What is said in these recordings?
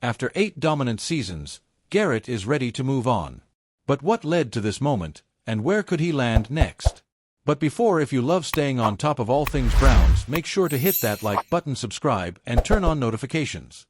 After 8 dominant seasons, Garrett is ready to move on. But what led to this moment, and where could he land next? But before, if you love staying on top of all things Browns, make sure to hit that like button, subscribe, and turn on notifications.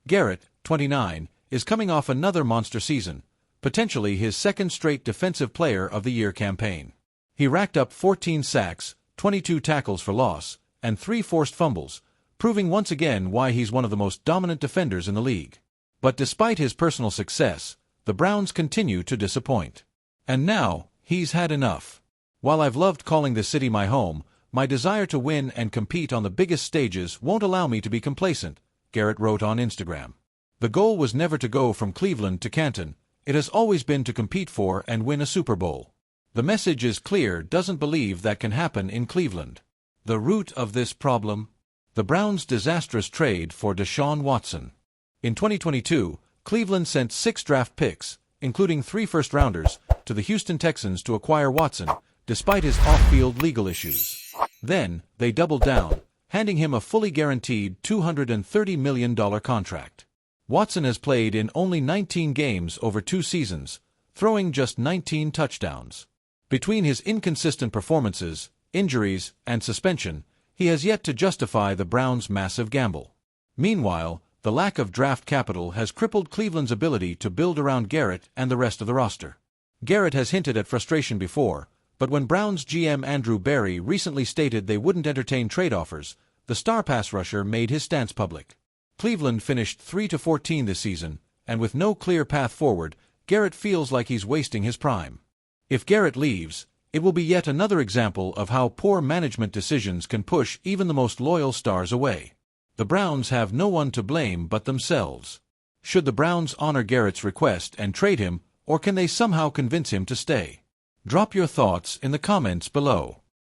Garrett, 29, is coming off another monster season, potentially his second straight Defensive Player of the Year campaign. He racked up 14 sacks, 22 tackles for loss, and 3 forced fumbles, proving once again why he's one of the most dominant defenders in the league. But despite his personal success, the Browns continue to disappoint. And now, he's had enough. While I've loved calling this city my home, my desire to win and compete on the biggest stages won't allow me to be complacent, Garrett wrote on Instagram. The goal was never to go from Cleveland to Canton, it has always been to compete for and win a Super Bowl. The message is clear, doesn't believe that can happen in Cleveland. The root of this problem? The Browns' disastrous trade for Deshaun Watson. In 2022, Cleveland sent 6 draft picks, including 3 first-rounders, to the Houston Texans to acquire Watson, despite his off-field legal issues. Then, they doubled down, handing him a fully guaranteed $230 million contract. Watson has played in only 19 games over 2 seasons, throwing just 19 touchdowns. Between his inconsistent performances, injuries, and suspension, he has yet to justify the Browns' massive gamble. Meanwhile, the lack of draft capital has crippled Cleveland's ability to build around Garrett and the rest of the roster. Garrett has hinted at frustration before, but when Browns GM Andrew Berry recently stated they wouldn't entertain trade offers, the star pass rusher made his stance public. Cleveland finished 3-14 this season, and with no clear path forward, Garrett feels like he's wasting his prime. If Garrett leaves, it will be yet another example of how poor management decisions can push even the most loyal stars away. The Browns have no one to blame but themselves. Should the Browns honor Garrett's request and trade him, or can they somehow convince him to stay? Drop your thoughts in the comments below.